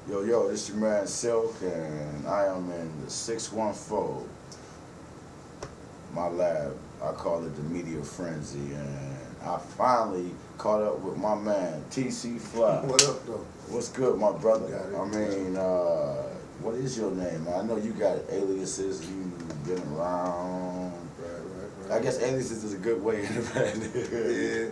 Yo, this your man Silk, and I am in the 614, my lab. I call it the Media Frenzy, and I finally caught up with my man TC Fly. What up, though? What's good, my brother? Got it. I mean, what is your name? I know you got aliases. You've been around. Right. I guess aliases is a good way in the band. Yeah.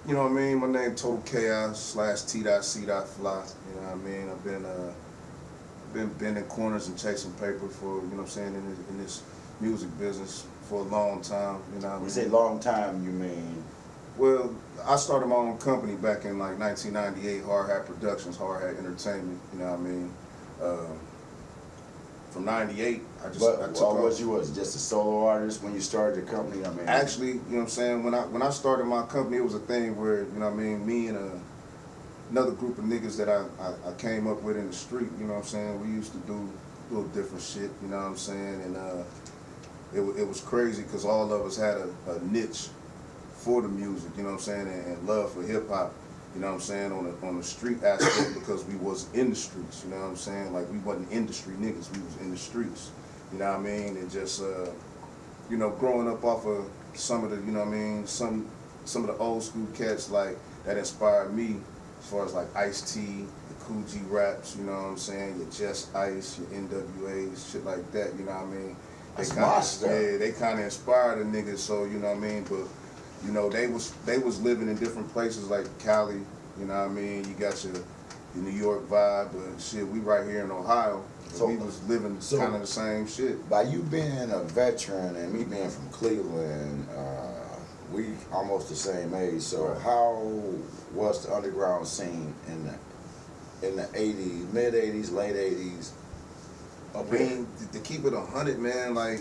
You know what I mean? My name Total Chaos / T.C.Fly. You know what I mean? I've been bending corners and chasing paper for, you know what I'm saying, in this music business for a long time. You know what I mean? When you say long time, you mean? Well, I started my own company back in like 1998, Hard Hat Productions, Hard Hat Entertainment. You know what I mean? From '98, I took off. You was just a solo artist when you started the company? I mean, actually, you know what I'm saying, when I started my company, it was a thing where, you know what I mean, me and another group of niggas that I came up with in the street, you know what I'm saying, we used to do little different shit, you know what I'm saying, and it was crazy because all of us had a niche for the music, you know what I'm saying, and love for hip hop. You know what I'm saying, on the street aspect, because we was in the streets, you know what I'm saying? Like, we wasn't industry niggas, we was in the streets, you know what I mean? And just, you know, growing up off of some of the, you know what I mean, some of the old school cats, like, that inspired me, as far as, like, Ice-T, the Cool G raps, you know what I'm saying, your Just Ice, your NWAs, shit like that, you know what I mean? They kind of inspired the niggas, so, you know what I mean? But, you know, they was living in different places like Cali, you know what I mean? You got your New York vibe, but shit, we right here in Ohio, so we was living kind of the same shit. By you being a veteran and me being from Cleveland, we almost the same age, so right. How was the underground scene in the 80s, mid-80s, late 80s? I mean, to keep it 100, man, like,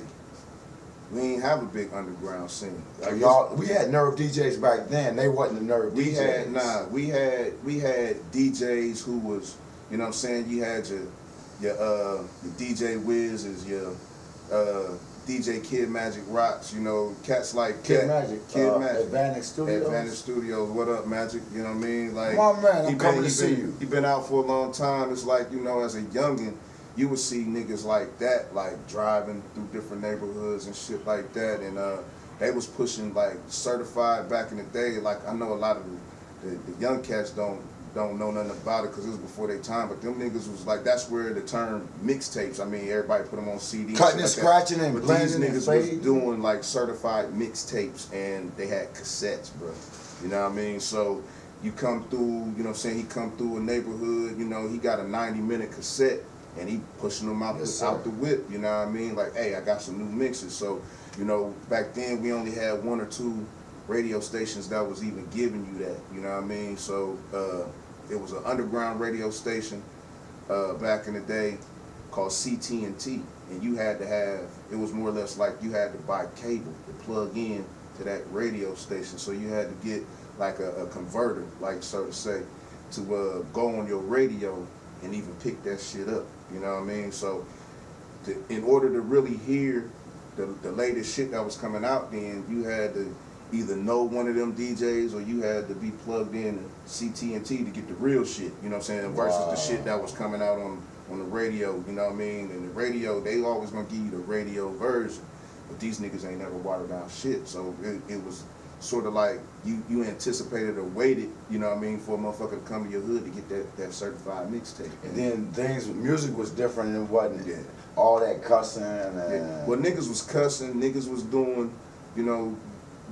we ain't have a big underground scene. We had Nerve DJs back then. They wasn't the Nerve DJs. We had DJs who was, you know what I'm saying, you had your DJ Wiz, your DJ Kid Magic Rocks, you know, cats like Kid Magic. Advantage Studios. What up, Magic? You know what I mean? Like, come on, man, I'm coming to see you. He been out for a long time. It's like, you know, as a youngin', you would see niggas like that, like driving through different neighborhoods and shit like that, and they was pushing like certified back in the day. Like, I know a lot of the young cats don't know nothing about it because it was before their time, but them niggas was like, that's where the term mixtapes. I mean, everybody put them on CDs, cutting and scratching and blending. These niggas was doing like certified mixtapes, and they had cassettes, bro. You know what I mean? So you come through, you know what I'm saying? He come through a neighborhood, you know, he got a 90-minute cassette. And he pushing them out the whip, you know what I mean? Like, hey, I got some new mixes. So, you know, back then we only had 1 or 2 radio stations that was even giving you that, you know what I mean? So it was an underground radio station back in the day called CT&T, and you had to have, it was more or less like you had to buy cable to plug in to that radio station. So you had to get like a converter, like so to say, to go on your radio and even pick that shit up. You know what I mean? So, in order to really hear the latest shit that was coming out, then you had to either know one of them DJs or you had to be plugged in to CT&T to get the real shit. You know what I'm saying? Versus the shit that was coming out on the radio. You know what I mean? And the radio, they always gonna give you the radio version, but these niggas ain't never watered down shit. So it was sort of like you anticipated or waited, you know what I mean, for a motherfucker to come to your hood to get that certified mixtape. And then music was different and it wasn't all that cussing and Well, niggas was cussing, niggas was doing, you know,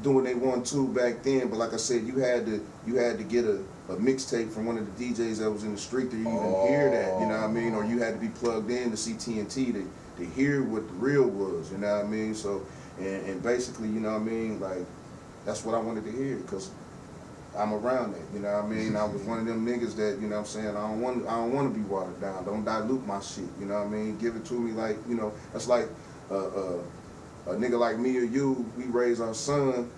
doing they want to back then, but like I said, you had to get a mixtape from one of the DJs that was in the street to even hear that, you know what I mean, or you had to be plugged in to CT&T to hear what the real was, you know what I mean. So and basically, you know what I mean, like, that's what I wanted to hear, because I'm around that, you know what I mean? I was one of them niggas that, you know what I'm saying, I don't want to be watered down. Don't dilute my shit, you know what I mean? Give it to me like, you know, that's like a nigga like me or you, we raise our son,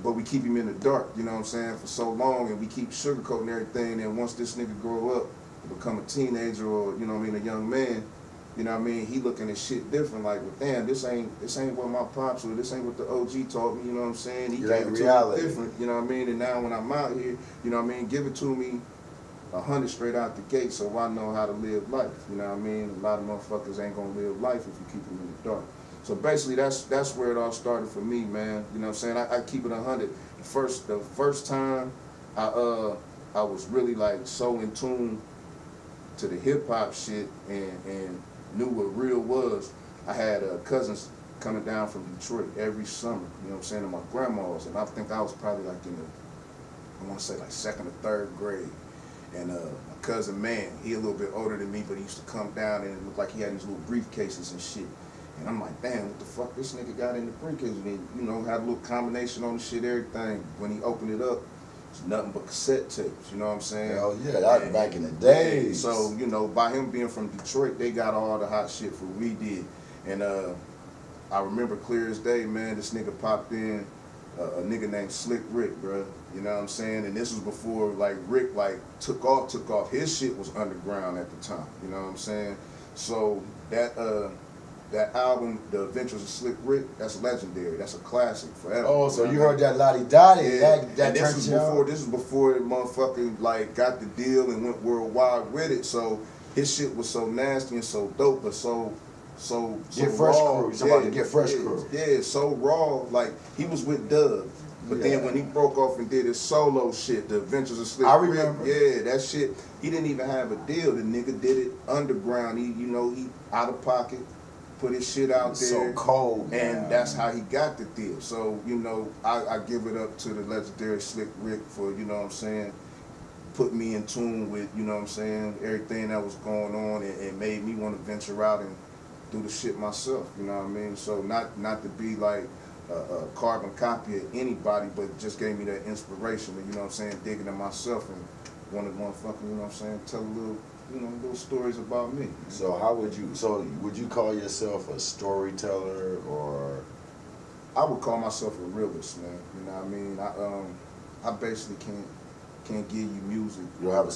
but we keep him in the dark, you know what I'm saying, for so long, and we keep sugarcoating everything, and once this nigga grow up and become a teenager or, you know what I mean, a young man, you know what I mean, he looking at shit different, like, well, damn, this ain't what my pops or this ain't what the OG taught me, you know what I'm saying? He gave it to me different, you know what I mean? And now when I'm out here, you know what I mean, give it to me 100 straight out the gate, so I know how to live life. You know what I mean? A lot of motherfuckers ain't gonna live life if you keep them in the dark. So basically, that's where it all started for me, man. You know what I'm saying? I keep it 100. The first time I was really like so in tune to the hip hop shit and knew what real was. I had cousins coming down from Detroit every summer. You know what I'm saying? To my grandma's, and I think I was probably like in the, I want to say like 2nd or 3rd grade. And my cousin, man, he a little bit older than me, but he used to come down and it looked like he had these little briefcases and shit. And I'm like, damn, what the fuck this nigga got in the briefcase? And then, you know, had a little combination on the shit, everything. When he opened it up, it's nothing but cassette tapes, you know what I'm saying? Hell yeah, that was back in the days. So, you know, by him being from Detroit, they got all the hot shit for we did. And I remember clear as day, man, this nigga popped in, a nigga named Slick Rick, bro. You know what I'm saying? And this was before, like, Rick, like, took off. His shit was underground at the time, you know what I'm saying? So, that album, The Adventures of Slick Rick, that's legendary. That's a classic forever. Oh, so you heard that Lottie Dottie? Yeah. That this was before the motherfucking like got the deal and went worldwide with it. So his shit was so nasty and so dope, but so Get Fresh raw. Crew. Somebody to Get Fresh Crew. Yeah, so raw. Like he was with Doug. But then when he broke off and did his solo shit, The Adventures of Slick Rick, I remember. yeah, that shit, he didn't even have a deal. The nigga did it underground. He out of pocket. Put his shit out there. So cold, and that's how he got the deal. So, you know, I give it up to the legendary Slick Rick for, you know what I'm saying, put me in tune with, you know what I'm saying, everything that was going on and made me want to venture out and do the shit myself, you know what I mean? So not to be like a carbon copy of anybody, but just gave me that inspiration, you know what I'm saying, digging in myself and wanted motherfucking, you know what I'm saying, tell a little, you know, little stories about me. So would you call yourself a storyteller, or? I would call myself a realist, man. You know what I mean? I basically can't give you music. Do you have a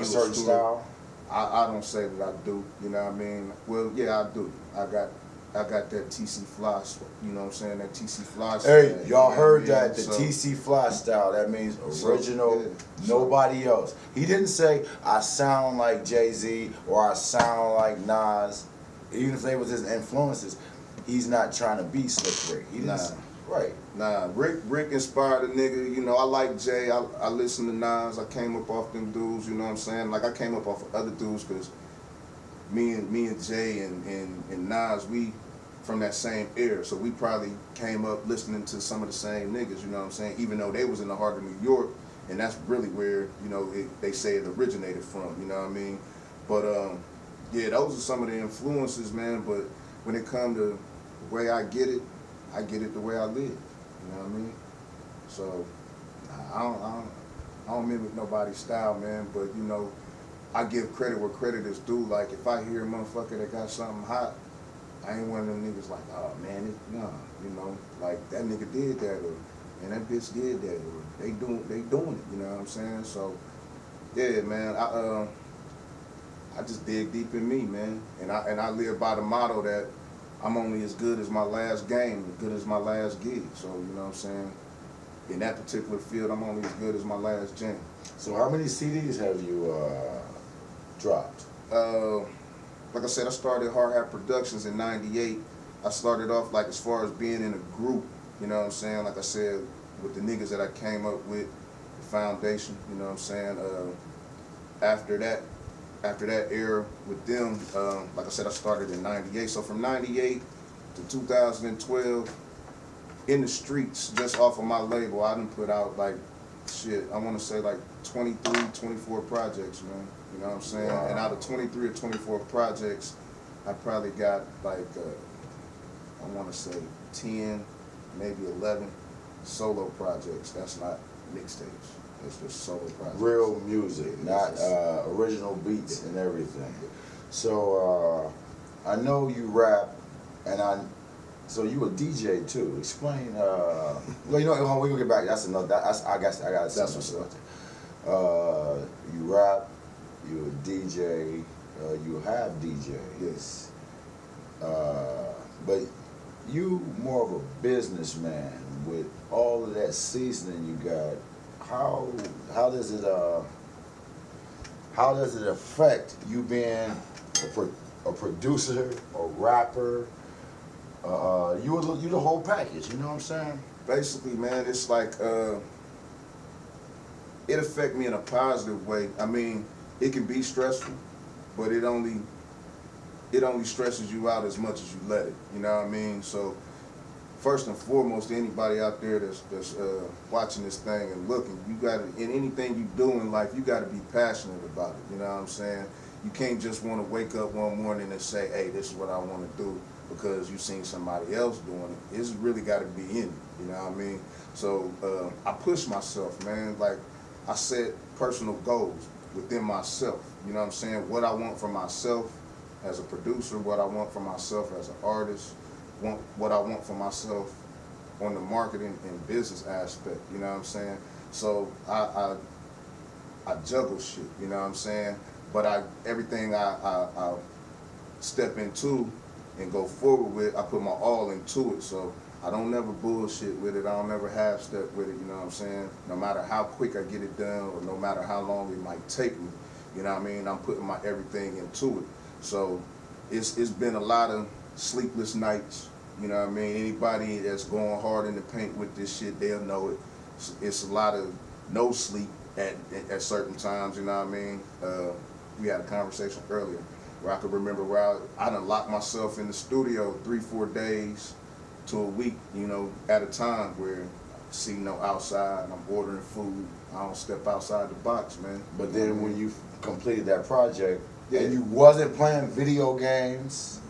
certain style? I don't say that I do, you know what I mean? Well, yeah, I do. I got that TC Fly, you know what I'm saying, that TC Fly style. Hey, y'all heard that, the so, TC Fly style, that means original, yeah. nobody else. He didn't say, I sound like Jay-Z or I sound like Nas, even if they was his influences. He's not trying to be Slick Rick. He didn't say, right. Nah, Rick inspired a nigga, you know, I like Jay, I listen to Nas, I came up off them dudes, you know what I'm saying? Like I came up off of other dudes because me and Jay and Nas, we from that same era, so we probably came up listening to some of the same niggas, you know what I'm saying? Even though they was in the heart of New York, and that's really where, you know, they say it originated from, you know what I mean? But yeah, those are some of the influences, man. But when it comes to the way I get it the way I live, you know what I mean? So I don't mimic nobody's style, man. But you know, I give credit where credit is due. Like if I hear a motherfucker that got something hot, I ain't one of them niggas like, oh man, nah, you know, like that nigga did that, or and that bitch did that, or they doing it, you know what I'm saying? So yeah, man, I just dig deep in me, man, and I live by the motto that I'm only as good as my last game, as good as my last gig. So you know what I'm saying? In that particular field, I'm only as good as my last jam. So how many CDs have you dropped? Like I said, I started Hard Hat Productions in '98. I started off like as far as being in a group, you know what I'm saying? Like I said, with the niggas that I came up with, the foundation, you know what I'm saying? After that era with them, like I said, I started in '98. So from '98 to 2012, in the streets, just off of my label, I done put out like, shit, I want to say like 23, 24 projects, man. You know what I'm saying? Wow. And out of 23 or 24 projects, I probably got like, I want to say 10, maybe 11 solo projects. That's not mixtapes. It's just solo projects. Real music, not original beats and everything. So I know you rap, and so you a DJ too. Explain. Well, you know, we gonna get back. That's another. I got. That's what's up. You rap. You a DJ. You have DJ. Yes. But you more of a businessman with all of that seasoning you got. How does it how does it affect you being a producer, a rapper? You the whole package. You know what I'm saying? Basically, man, it's like it affect me in a positive way. I mean, it can be stressful, but it only stresses you out as much as you let it. You know what I mean? So first and foremost, anybody out there that's watching this thing and looking, you got to, in anything you do in life, you got to be passionate about it. You know what I'm saying? You can't just want to wake up one morning and say, hey, this is what I want to do because you seen somebody else doing it. It's really got to be in you. You know what I mean? So I push myself, man. Like, I set personal goals within myself. You know what I'm saying? What I want for myself as a producer, what I want for myself as an artist, what I want for myself on the marketing and business aspect. You know what I'm saying? So I juggle shit. You know what I'm saying? But everything I step into and go forward with, I put my all into it. So I don't never bullshit with it. I don't never half step with it. You know what I'm saying? No matter how quick I get it done, or no matter how long it might take me. You know what I mean? I'm putting my everything into it. So it's been a lot of sleepless nights. You know what I mean? Anybody that's going hard in the paint with this shit, they'll know it. It's a lot of no sleep at certain times. You know what I mean? We had a conversation earlier where I could remember where I done locked myself in the studio 3-4 days to a week, you know, at a time, where I see no outside, and I'm ordering food. I don't step outside the box, man. But then when you completed that project, and you wasn't playing video games,